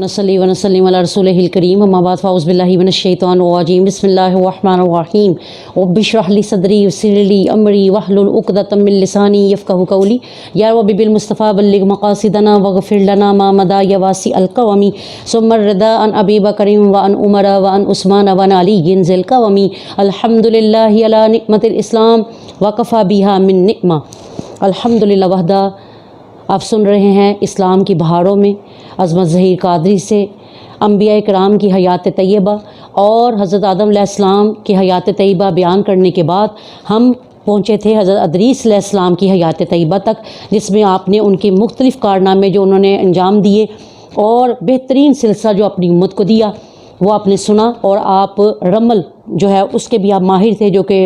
नसल्ली व नसल्लिम अला रसूलिहिल करीम अम्मा बाद फ़ाउज़ बिल्लाहि मिनश शैतानिर रजीम बिस्मिल्लाहिर रहमानिर रहीम रब्बि इश्रह ली सदरी वयस्सिर ली अमरी वहलुल उक़दतम मिन लिसानी यफ़क़हू क़ौली या रब्बी बिल मुस्तफ़ा बल्लिग़ मक़ासिदना वग़फ़िर लना मा मदा या वासिअल क़वमी सुम्मा रदा अन अबी बकर व अन उमर व अन उस्मान व अन अली ज़िल क़वमी अल्हम्दुलिल्लाहि अला निअमतिल इस्लाम व कफ़ा बिहा मिन निअमा अल्हम्दुलिल्लाह वहदा। आप सुन रहे हैं इस्लाम की बहारों में अज़मत ज़हीर कादरी से अंबिया कराम की हयात तैयबा और हज़रत आदम अलैहिस्सलाम की हयात तैयबा बयान करने के बाद हम पहुँचे थे हज़रत इदरीस अलैहिस्सलाम की हयात तैयबा तक, जिसमें आपने उनके मुख्तलिफ़ कारनामे जो उन्होंने अंजाम दिए और बेहतरीन सिलसिला जो अपनी उम्मत को दिया वो आपने सुना। और आप रमल जो है उसके भी आप माहिर थे, जो कि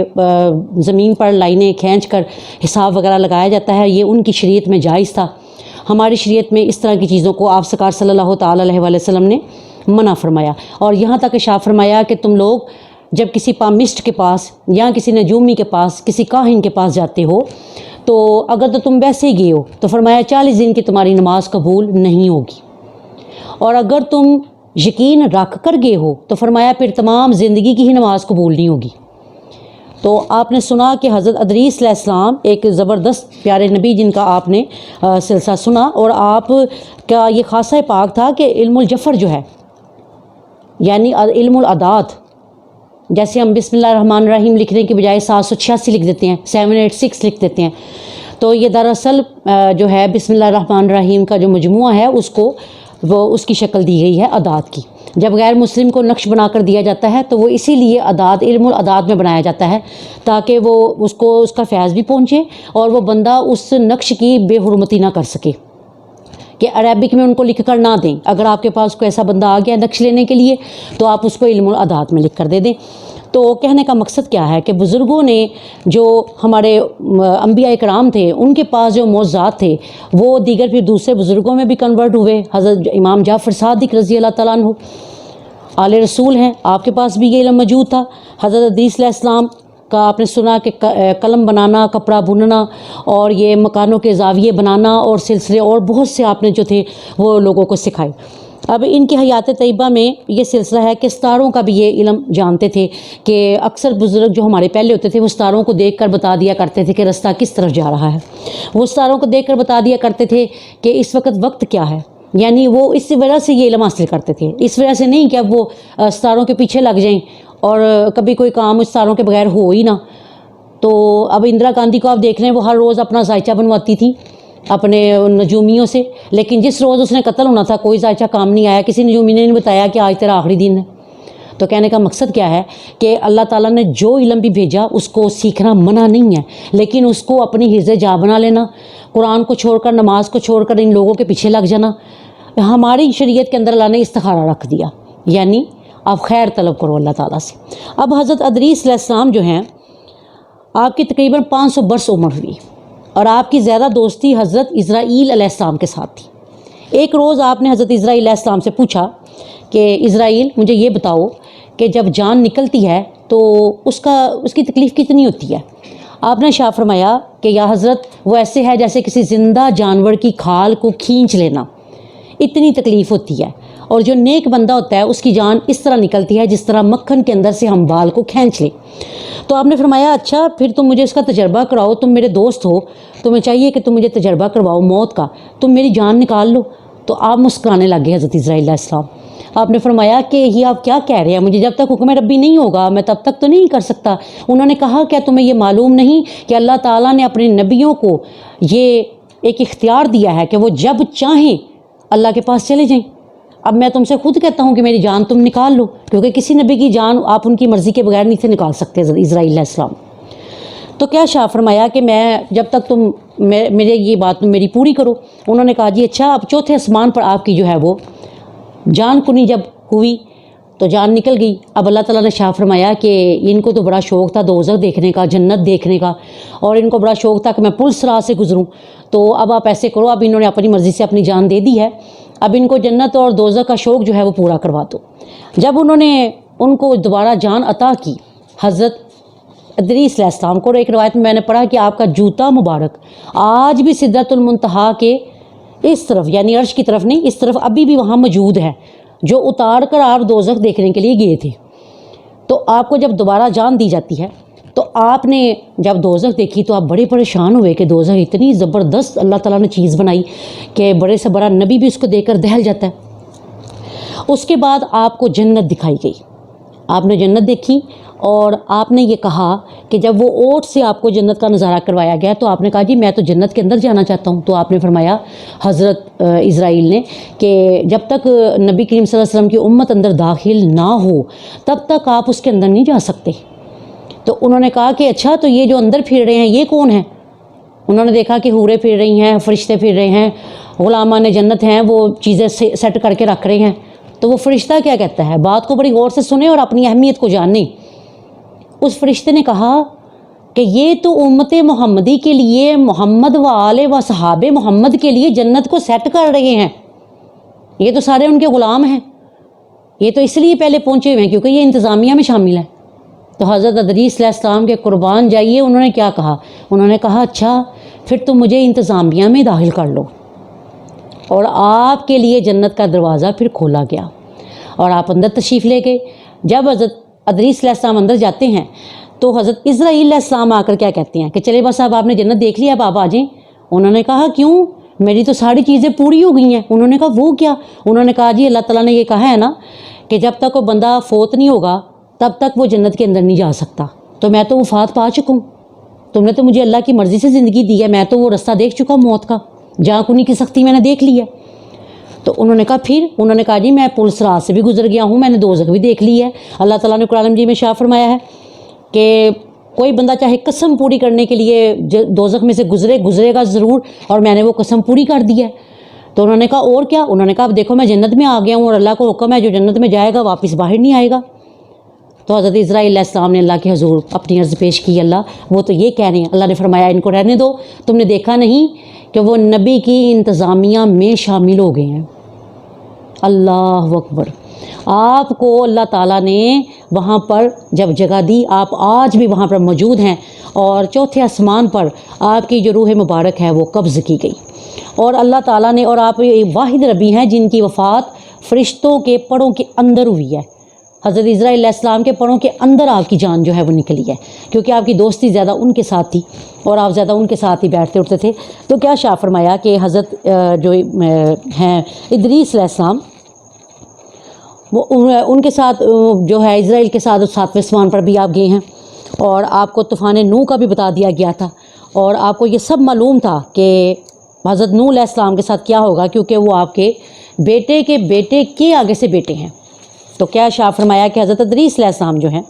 ज़मीन पर लाइनें खींच कर हिसाब वगैरह लगाया जाता है, ये उनकी शरीयत में जायज़ था। हमारी शरीयत में इस तरह की चीज़ों को आप सरकार सल्लल्लाहु ताला अलैहि वसल्लम ने मना फरमाया और यहाँ तक इरशाद फरमाया कि तुम लोग जब किसी पामिस्ट के पास या किसी नजूमी के पास, किसी काहिन के पास जाते हो तो अगर तो तुम वैसे ही गए हो तो फरमाया 40 दिन की तुम्हारी नमाज कबूल नहीं होगी, और अगर तुम यकीन रख कर गए हो तो फरमाया फिर तमाम ज़िंदगी की ही नमाज कबूल नहीं होगी। तो आपने सुना कि हज़रत इदरीस अलैहिस्सलाम एक ज़बरदस्त प्यारे नबी जिनका आपने सिलसिला सुना, और आप का ये खासा पाक था कि इल्मुल जफ़र जो है यानी इल्मुल अदात, जैसे हम बिस्मिल्लाह रहमान रहीम लिखने की बजाय 786 लिख देते हैं, 786 लिख देते हैं, तो ये दरअसल जो है बिस्मिल्लाह रहमान रहीम का जो मजमुआ है उसको वो उसकी शक्ल दी गई है अदात की। जब गैर मुस्लिम को नक्श बनाकर दिया जाता है तो वो इसीलिए अदात इल्मुल अदात में बनाया जाता है ताकि वो उसको उसका फैज़ भी पहुँचे और वो बंदा उस नक्श की बेहुरमती ना कर सके कि अरबिक में उनको लिख कर ना दें। अगर आपके पास कोई ऐसा बंदा आ गया नक्श लेने के लिए तो आप उसको इल्मुल अदात में लिख कर दे दें। तो कहने का मकसद क्या है कि बुज़ुर्गों ने जो हमारे अंबिया कराम थे उनके पास जो मौज़ात थे वो दीगर फिर दूसरे बुज़ुर्गों में भी कन्वर्ट हुए। हज़रत इमाम जाफ़र सादिक रज़ी अल्लाह तआला अन्हु आले रसूल हैं, आपके पास भी ये इल्म मौजूद था। हज़रत इदरीस अलैहिस्सलाम का आपने सुना कि कलम बनाना, कपड़ा बुनना और ये मकानों के ज़ाविये बनाना और सिलसिले और बहुत से आपने जो थे वो लोगों को सिखाए। अब इनकी हयात तैयबा में ये सिलसिला है कि सितारों का भी ये इल्म जानते थे कि अक्सर बुज़ुर्ग जो हमारे पहले होते थे वो सितारों को देख कर बता दिया करते थे कि रास्ता किस तरफ जा रहा है। वो सितारों को देख कर बता दिया करते थे कि इस वक्त क्या है, यानी वो इस वजह से ये इल्म हासिल करते थे। इस वजह से नहीं कि अब वो सितारों के पीछे लग जाएं और कभी कोई काम उस सितारों के बगैर हो ही ना। तो अब इंदिरा गांधी को आप देख रहे हैं, वो हर रोज़ अपना जायचा बनवाती थी अपने नजूमियों से, लेकिन जिस रोज़ उसने कत्ल होना था कोई जायचा काम नहीं आया, किसी नजूमी ने नहीं बताया कि आज तेरा आखिरी दिन है। तो कहने का मकसद क्या है कि अल्लाह ताला ने जो इल्म भी भेजा उसको सीखना मना नहीं है, लेकिन उसको अपनी हिज़्ज़े जा बना लेना, कुरान को छोड़कर, नमाज को छोड़कर इन लोगों के पीछे लग जाना। हमारी शरीयत के अंदर अल्लाह ने इस्तिखारा रख दिया, यानी आप खैर तलब करो अल्लाह ताला से। अब हज़रत इदरीस अलैहिस्सलाम जो हैं आपकी तकरीबन 500 बरस उम्र हुई और आपकी ज़्यादा दोस्ती हज़रत इज़राइल अलैहिस्सलाम के साथ थी। एक रोज़ आपने हज़रत इज़राइल अलैहिस्सलाम से पूछा कि इज़राइल मुझे ये बताओ कि जब जान निकलती है तो उसकी तकलीफ़ कितनी होती है। आपने शाह फरमाया कि या हज़रत वो ऐसे है जैसे किसी ज़िंदा जानवर की खाल को खींच लेना, इतनी तकलीफ़ होती है। और जो नेक बंदा होता है उसकी जान इस तरह निकलती है जिस तरह मक्खन के अंदर से हम बाल को खींच लें। तो आपने फरमाया अच्छा फिर तुम मुझे इसका तजर्बा कराओ, तुम मेरे दोस्त हो, तुम्हें चाहिए कि तुम मुझे तजर्बा करवाओ मौत का, तुम मेरी जान निकाल लो। तो आप मुस्कुराने लगे हज़रत इज़राइल अलैहिस्सलाम। आपने फरमाया कि ये आप क्या कह रहे हैं, मुझे जब तक हुक्म रब्बी नहीं होगा मैं तब तक तो नहीं कर सकता। उन्होंने कहा क्या तुम्हें ये मालूम नहीं कि अल्लाह ताला ने अपने नबियों को ये एक इख्तियार दिया है कि वो जब चाहें अल्लाह के पास चले जाएं। अब मैं तुमसे खुद कहता हूँ कि मेरी जान तुम निकाल लो, क्योंकि किसी नबी की जान आप उनकी मर्ज़ी के बगैर नहीं थे निकाल सकते इज़राइल अलैहिस्सलाम। तो क्या शाह फरमाया कि मैं जब तक तुम मेरे ये बात तुम मेरी पूरी करो। उन्होंने कहा जी अच्छा। अब चौथे आसमान पर आपकी जो है वो जान कुनी जब हुई तो जान निकल गई। अब अल्लाह ताला ने शाह फरमाया कि इनको तो बड़ा शौक़ था दोज़ख देखने का, जन्नत देखने का, और इनको बड़ा शौक़ था कि मैं पुल सिरात से गुज़रूँ। तो अब आप ऐसे करो, अब इन्होंने अपनी मर्ज़ी से अपनी जान दे दी है, अब इनको जन्नत और दोज़ख का शौक़ जो है वो पूरा करवा दो। जब उन्होंने उनको दोबारा जान अता की हज़रत इदरीस अलैहिस्सलाम को, एक रवायत में मैंने पढ़ा कि आपका जूता मुबारक आज भी सिदरतुल मुंतहा के اس طرف یعنی عرش کی طرف نہیں، اس طرف ابھی بھی وہاں موجود ہے، جو اتار کر آپ دوزخ دیکھنے کے لیے گئے تھے۔ تو آپ کو جب دوبارہ جان دی جاتی ہے تو آپ نے جب دوزخ دیکھی تو آپ بڑے پریشان ہوئے کہ دوزخ اتنی زبردست اللہ تعالیٰ نے چیز بنائی کہ بڑے سے بڑا نبی بھی اس کو دیکھ کر دہل جاتا ہے۔ اس کے بعد آپ کو جنت دکھائی گئی، آپ نے جنت دیکھی اور آپ نے یہ کہا کہ جب وہ اونٹ سے آپ کو جنت کا نظارہ کروایا گیا تو آپ نے کہا جی میں تو جنت کے اندر جانا چاہتا ہوں۔ تو آپ نے فرمایا حضرت اسرائیل نے کہ جب تک نبی کریم صلی اللہ علیہ وسلم کی امت اندر داخل نہ ہو تب تک آپ اس کے اندر نہیں جا سکتے۔ تو انہوں نے کہا کہ اچھا تو یہ جو اندر پھر رہے ہیں یہ کون ہیں؟ انہوں نے دیکھا کہ حوریں پھر رہی ہیں، فرشتے پھر رہے ہیں، غلامان جنت ہیں وہ چیزیں سیٹ کر کے رکھ رہے ہیں۔ تو وہ فرشتہ کیا کہتا ہے؟ بات کو بڑی غور سے سنیں اور اپنی اہمیت کو جانیں۔ اس فرشتے نے کہا کہ یہ تو امت محمدی کے لیے، محمد و آل و صحاب محمد کے لیے جنت کو سیٹ کر رہے ہیں، یہ تو سارے ان کے غلام ہیں، یہ تو اس لیے پہلے پہنچے ہوئے ہیں کیونکہ یہ انتظامیہ میں شامل ہیں۔ تو حضرت ادریس علیہ السلام کے قربان جائیے، انہوں نے کیا کہا؟ انہوں نے کہا اچھا پھر تم مجھے انتظامیہ میں داخل کر لو، اور آپ کے لیے جنت کا دروازہ پھر کھولا گیا اور آپ اندر تشریف لے گئے۔ جب حضرت ادریس علیہ السلام اندر جاتے ہیں تو حضرت اسرائیل علیہ السلام آ کر کیا کہتے ہیں کہ چلے بس اب آپ نے جنت دیکھ لیا، اب آپ آ جائیں۔ انہوں نے کہا کیوں؟ میری تو ساری چیزیں پوری ہو گئی ہیں۔ انہوں نے کہا وہ کیا؟ انہوں نے کہا جی اللہ تعالیٰ نے یہ کہا ہے نا کہ جب تک وہ بندہ فوت نہیں ہوگا تب تک وہ جنت کے اندر نہیں جا سکتا، تو میں تو وفات پا چکا ہوں، تم نے تو مجھے اللہ کی مرضی سے زندگی دی ہے، میں تو وہ رستہ دیکھ چکا ہوں موت کا، جہاں کنی کی سختی میں نے دیکھ لی ہے۔ تو انہوں نے کہا پھر؟ انہوں نے کہا جی میں پل صراط سے بھی گزر گیا ہوں، میں نے دوزخ بھی دیکھ لی ہے۔ اللہ تعالیٰ نے قرآن مجید میں شاہ فرمایا ہے کہ کوئی بندہ چاہے قسم پوری کرنے کے لیے دوزخ میں سے گزرے گا ضرور، اور میں نے وہ قسم پوری کر دی ہے۔ تو انہوں نے کہا اور کیا؟ انہوں نے کہا اب دیکھو میں جنت میں آ گیا ہوں اور اللہ کو حکم ہے جو جنت میں جائے گا واپس باہر نہیں آئے گا۔ تو حضرت اسرائیل علیہ السلام نے اللہ کے حضور اپنی عرض پیش کی، اللہ وہ تو یہ کہہ رہے ہیں۔ اللہ نے فرمایا ان کو رہنے دو، تم نے دیکھا نہیں کہ وہ نبی کی انتظامیہ میں شامل ہو گئے ہیں۔ اللہ اکبر! آپ کو اللہ تعالیٰ نے وہاں پر جب جگہ دی، آپ آج بھی وہاں پر موجود ہیں، اور چوتھے آسمان پر آپ کی جو روح مبارک ہے وہ قبض کی گئی، اور اللہ تعالیٰ نے، اور آپ واحد ربی ہیں جن کی وفات فرشتوں کے پڑوں کے اندر ہوئی ہے۔ حضرت اسرائیل علیہ السلام کے پڑوں کے اندر آپ کی جان جو ہے وہ نکلی ہے، کیونکہ آپ کی دوستی زیادہ ان کے ساتھ تھی اور آپ زیادہ ان کے ساتھ ہی بیٹھتے اٹھتے تھے۔ تو کیا شاہ فرمایا کہ حضرت جو ہیں ادریس علیہ السلام، وہ ان کے ساتھ جو ہے اسرائیل کے ساتھ 7ویں آسمان پر بھی آپ گئے ہیں، اور آپ کو طوفان نوح کا بھی بتا دیا گیا تھا، اور آپ کو یہ سب معلوم تھا کہ حضرت نوح علیہ السلام کے ساتھ کیا ہوگا، کیونکہ وہ آپ کے بیٹے کے آگے سے بیٹے ہیں۔ تو کیا شاہ فرمایا کہ حضرت ادریس علیہ السلام جو ہیں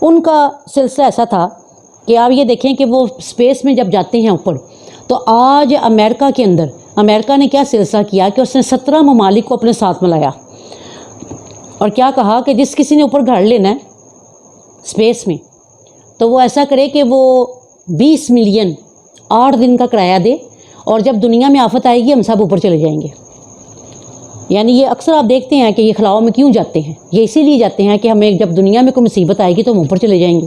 ان کا سلسلہ ایسا تھا کہ آپ یہ دیکھیں کہ وہ اسپیس میں جب جاتے ہیں اوپر، تو آج امریکہ کے اندر امریکہ نے کیا سلسلہ کیا کہ اس نے 17 ممالک کو اپنے ساتھ ملایا، اور کیا کہا کہ جس کسی نے اوپر گھر لینا ہے اسپیس میں تو وہ ایسا کرے کہ وہ 20 ملین 8 دن کا کرایہ دے، اور جب دنیا میں آفت آئے گی ہم سب اوپر چلے جائیں گے۔ یعنی یہ اکثر آپ دیکھتے ہیں کہ یہ خلاؤں میں کیوں جاتے ہیں، یہ اسی لیے جاتے ہیں کہ ہمیں جب دنیا میں کوئی مصیبت آئے گی تو ہم اوپر چلے جائیں گے۔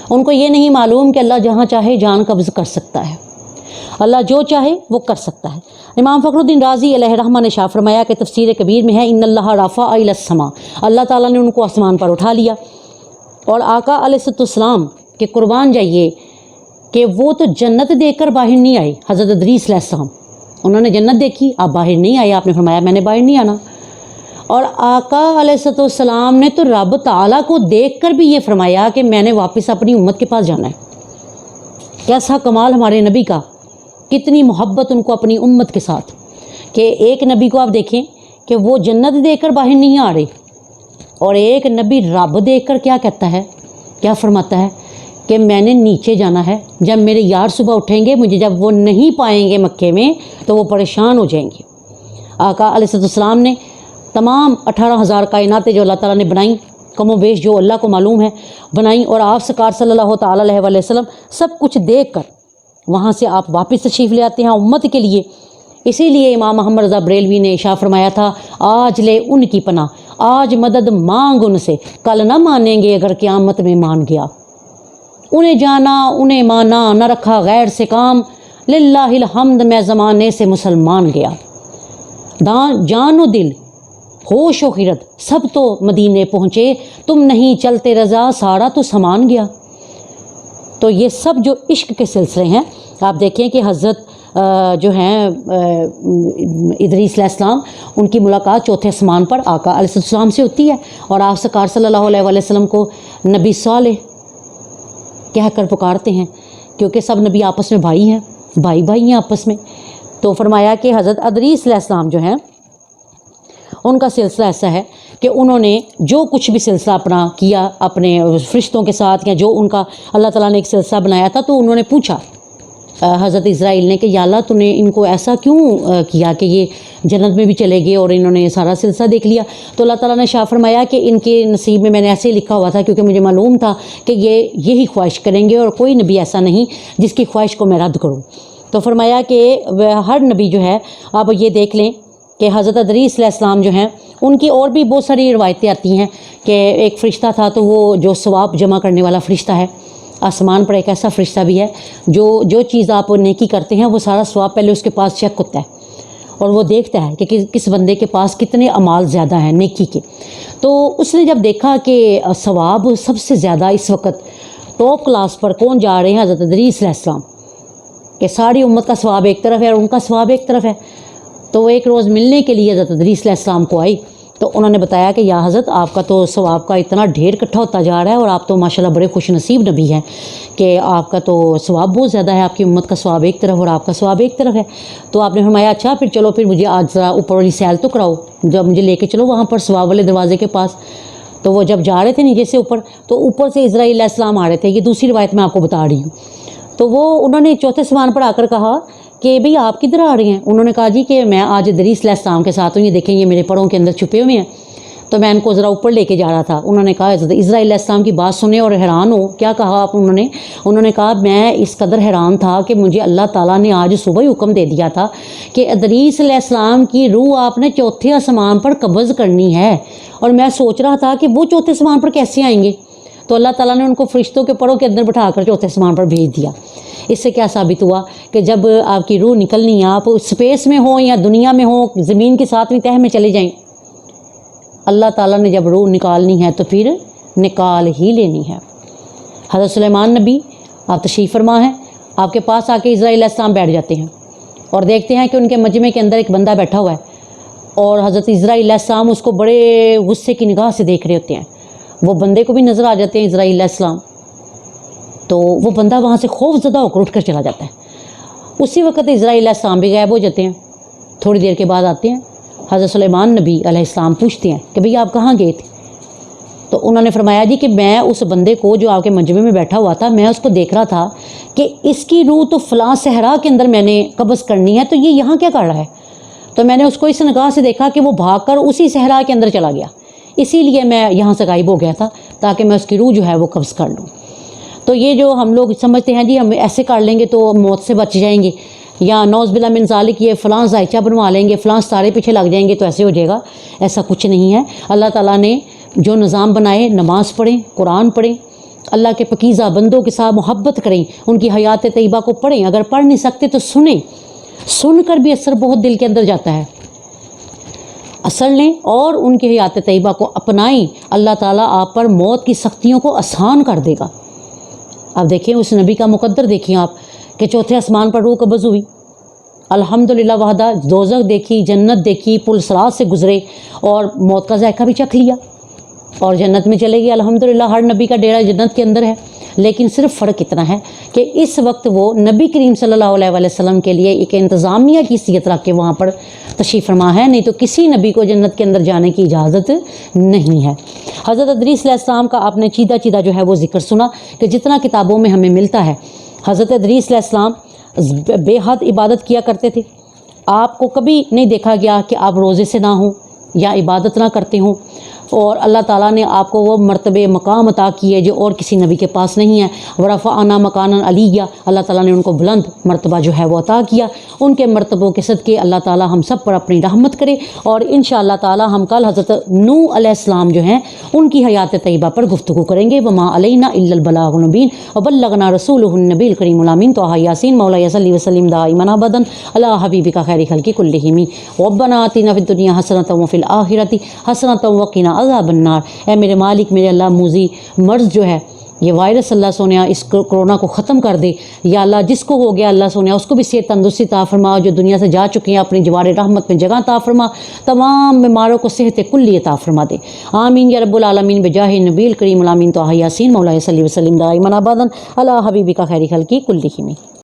ان کو یہ نہیں معلوم کہ اللہ جہاں چاہے جان قبض کر سکتا ہے، اللہ جو چاہے وہ کر سکتا ہے۔ امام فخر الدین رازی علیہ رحمہ نے شاہ فرمایا کہ تفسیر کبیر میں ہے ان اللہ رفع الی السماء، اللہ تعالیٰ نے ان کو آسمان پر اٹھا لیا، اور آقا علیہ السلام کے قربان جائیے کہ وہ تو جنت دیکھ کر باہر نہیں آئے۔ حضرت ادریس علیہ السلام انہوں نے جنت دیکھی، آپ باہر نہیں آئے، آپ نے فرمایا میں نے باہر نہیں آنا، اور آقا علیہ السلام نے تو رب تعالیٰ کو دیکھ کر بھی یہ فرمایا کہ میں نے واپس اپنی امت کے پاس جانا ہے۔ کیسا کمال ہمارے نبی کا، کتنی محبت ان کو اپنی امت کے ساتھ، کہ ایک نبی کو آپ دیکھیں کہ وہ جنت دیکھ کر باہر نہیں آ رہے، اور ایک نبی رب دیکھ کر کیا کہتا ہے، کیا فرماتا ہے کہ میں نے نیچے جانا ہے، جب میرے یار صبح اٹھیں گے مجھے جب وہ نہیں پائیں گے مکے میں تو وہ پریشان ہو جائیں گے۔ آقا علیہ السلام نے تمام 18,000 کائناتیں جو اللہ تعالیٰ نے بنائیں، کم و بیش جو اللہ کو معلوم ہے بنائیں، اور آپ سرکار صلی اللہ تعالیٰ علیہ وآلہ وسلم سب کچھ دیکھ کر وہاں سے آپ واپس تشریف لے آتے ہیں امت کے لیے۔ اسی لیے امام محمد رضا بریلوی نے اشارہ فرمایا تھا آج لے ان کی پناہ، آج مدد مانگ ان سے، کل نہ مانیں گے اگر قیامت میں مان گیا۔ انہیں جانا انہیں مانا، نہ رکھا غیر سے کام، लिल्लाहिल हम्द, मैं ज़माने से मुसलमान गया, जान व दिल होश व खिरत सब तो मदीने पहुँचे, तुम नहीं चलते रज़ा सारा तो समान गया। तो ये सब जो इश्क के सिलसिले हैं, आप देखें कि हज़रत जो हैं इदरीस अलैहिस्सलाम, उनकी मुलाकात चौथे आसमान पर आका अलैहिस्सलाम से होती है और आप सरकार सल्लल्लाहु अलैहि वसल्लम को नबी सालेह कह कर पुकारते हैं, क्योंकि सब नबी आपस में भाई हैं, भाई भाई हैं आपस में। तो फरमाया कि हज़रत इदरीस अलैहिस्सलाम जो हैं, उनका सिलसिला ऐसा है कि उन्होंने जो कुछ भी सिलसिला अपना किया अपने फरिश्तों के साथ, या जो उनका अल्लाह ताला ने एक सिलसिला बनाया था, तो उन्होंने पूछा हज़रत इज़राइल ने कि या अल्लाह तूने इनको ऐसा क्यों किया कि ये जन्नत में भी चले गए और इन्होंने सारा सिलसिला देख लिया। तो अल्लाह ताला ने शाह फरमाया कि इनके नसीब में मैंने ऐसे ही लिखा हुआ था, क्योंकि मुझे मालूम था कि ये यही ख्वाहिश करेंगे और कोई नबी ऐसा नहीं जिसकी ख्वाहिश को मैं रद्द करूँ। तो फरमाया कि हर नबी जो है, आप ये देख लें कि हज़रत इदरीस अलैहिस्सलाम जो हैं, उनकी और भी बहुत सारी रवायतें आती हैं कि एक फ़रिश्ता था, तो वो जो सवाब जमा करने वाला फ़रिश्ता है, आसमान पर एक ऐसा फ़रिश्ता भी है जो चीज़ आप नेकी करते हैं वो सारा सवाब पहले उसके पास चेक होता है और वो देखता है कि किस बंदे के पास कितने अमाल ज़्यादा हैं नेकी के। तो उसने जब देखा कि सवाब सबसे ज़्यादा इस वक्त टॉप क्लास पर कौन जा रहे हैं, हज़रत इदरीस अलैहिस्सलाम, कि सारी उम्मत का सवाब एक तरफ है और उनका सवाब एक तरफ है। तो वो एक रोज़ मिलने के लिए हज़रत इदरीस अलैहिस्सलाम को आई, तो उन्होंने बताया कि या हज़रत, आपका तो सवाब का इतना ढेर इकट्ठा होता जा रहा है और आप तो माशाल्लाह बड़े खुश नसीब नबी हैं कि आपका तो सवाब बहुत ज़्यादा है, आपकी उम्मत का सवाब एक तरफ और आपका सवाब एक तरफ है। तो आपने फरमाया अच्छा फिर चलो, फिर मुझे आज ज़रा ऊपर वाली सैल तो कराओ, जब मुझे लेके चलो वहाँ पर सवाब वाले दरवाजे के पास। तो वो जब जा रहे थे नीचे से ऊपर, तो ऊपर से इज़राइल अलैहिस्सलाम आ रहे थे, ये दूसरी रिवायत मैं आपको बता रही हूँ। तो वो उन्होंने चौथे आसमान पर आकर कहा कि भाई आप किधर आ रहे हैं। उन्होंने कहा जी कि मैं आज इदरीस अलैहिस्सलाम के साथ हूँ, ये देखें ये मेरे परों के अंदर छुपे हुए हैं, तो मैं इनको ज़रा ऊपर लेके जा रहा था। उन्होंने कहा इज़राइल अलैहिस्सलाम की बात सुने और हैरान हो। क्या कहा आप? उन्होंने कहा मैं इस कदर हैरान था कि मुझे अल्लाह ताला ने आज सुबह ही हुक्म दे दिया था कि इदरीस अलैहिस्सलाम की रूह आपने चौथे आसमान पर कब्ज़ करनी है, और मैं सोच रहा था कि वो चौथे आसमान पर कैसे आएंगे। तो अल्लाह ताला ने उनको फरिश्तों के परों के अंदर बिठा कर चौथे आसमान पर भेज दिया। इससे क्या साबित हुआ कि जब आपकी रूह निकलनी है, आप स्पेस में हो या दुनिया में हो, ज़मीन के साथ भी तह में चले जाएं, अल्लाह ताला ने जब रूह निकालनी है तो फिर निकाल ही लेनी है। हज़रत सुलेमान नबी आप तशरीफ़ फरमा हैं, आपके पास आके इज़राइल अलैहिस्सलाम बैठ जाते हैं और देखते हैं कि उनके मजमे के अंदर एक बंदा बैठा हुआ है और हज़रत इज़राइल अलैहिस्सलाम उसको बड़े गुस्से की निगाह से देख रहे होते हैं। वो बंदे को भी नज़र आ जाते हैं इज़राइल अलैहिस्सलाम, तो वो बंदा वहाँ से खौफज़दा होकर उठ कर चला जाता है। उसी वक्त इज़राइल अलैहिस्सलाम भी गायब हो जाते हैं। थोड़ी देर के बाद आते हैं हज़रत सुलेमान नबी अलैहिस्सलाम, पूछते हैं कि भई आप कहाँ गए थे। तो उन्होंने फरमाया जी कि मैं उस बंदे को जो आपके मजमे में बैठा हुआ था, मैं उसको देख रहा था कि इसकी रूह तो फ़लाँ सहरा के अंदर मैंने कब्ज़ करनी है, तो ये यहाँ क्या कर रहा है। तो मैंने उसको इस निगाह से देखा कि वो भागकर उसी सहरा के अंदर चला गया, इसीलिए मैं यहाँ से गायब हो गया था ताकि मैं उसकी रूह जो है वो कब्ज़ कर लूँ। तो ये जो हम लोग समझते हैं जी हम ऐसे कर लेंगे तो मौत से बच जाएंगे, या नौज़ बिल्लाह मिन ज़ालिक ये फ़लाँ ज़ायचा बनवा लेंगे, फ़लाँ तारे पीछे लग जाएंगे तो ऐसे हो जाएगा, ऐसा कुछ नहीं है। अल्लाह ताला ने जो निज़ाम बनाए, नमाज़ पढ़ें, कुरान पढ़ें, अल्लाह के पकीज़ा बंदों के साथ मोहब्बत करें, उनकी हयात तैयबा को पढ़ें, अगर पढ़ नहीं सकते तो सुनें, सुनकर भी असर बहुत दिल के अंदर जाता है, असर लें और उनकी हयात तैयबा को अपनाएं। अल्लाह ताला आप पर मौत की सख्तियों को आसान कर देगा। अब देखिए उस नबी का मुकद्दर देखिए आप कि चौथे आसमान पर रूह कब्ज़ हुई, अल्हम्दुलिल्लाह वहदा, दोज़ख देखी, जन्नत देखी, पुल सिरात से गुज़रे और मौत का जायका भी चख लिया और जन्नत में चले गए। अल्हम्दुलिल्लाह हर नबी का डेरा जन्नत के अंदर है, लेकिन सिर्फ फ़र्क इतना है कि इस वक्त वो नबी करीम सल्लल्लाहु अलैहि वसल्लम के लिए एक इंतज़ामिया की सीयत रख के वहाँ पर तशरीफ़ फरमा है, नहीं तो किसी नबी को जन्नत के अंदर जाने की इजाज़त नहीं है। हज़रत इदरीस अलैहिस्सलाम का आपने चीदा चीदा जो है वो ज़िक्र सुना कि जितना किताबों में हमें मिलता है, हज़रत इदरीस अलैहिस्सलाम बेहद इबादत किया करते थे। आपको कभी नहीं देखा गया कि आप रोज़े से ना हों या इबादत ना करते हों। اور اللہ تعالیٰ نے آپ کو وہ مرتبے مقام عطا کیے جو اور کسی نبی کے پاس نہیں ہے۔ ورفعنا مکانا علیہ، اللہ تعالیٰ نے ان کو بلند مرتبہ جو ہے وہ عطا کیا۔ ان کے مرتبوں کے صدقے اللہ تعالیٰ ہم سب پر اپنی رحمت کرے، اور انشاءاللہ تعالیٰ ہم کل حضرت نوح علیہ السلام جو ہیں ان کی حیات طیبہ پر گفتگو کریں گے۔ وما علینا الا البلاغ المبین وبلغنا رسولہ النبی الکریم الامین طہ یاسین مولا صلی وسلم دائما ابدا علی حبیبک خیر خلق کلہم ربنا آتنا فی الدنیا حسنۃ وفی الآخرۃ حسنۃ وقنا عذاب النار۔ اے میرے مالک میرے اللہ، موذی مرض جو ہے یہ وائرس اللہ سونیا اس کرونا کو ختم کر دے یا اللہ، جس کو ہو گیا اللہ سونیا اس کو بھی صحت تندرستی عطا فرما، جو دنیا سے جا چکے ہیں اپنی جوار رحمت میں جگہ عطا فرما، تمام بیماروں کو صحت کلی عطا فرما دے، آمین یا رب العالمین بجاہ نبی الکریم الامین طہ یاسین مولا صلی وسلم دائما ابدا علی حبیبک خیر خلق کلہم۔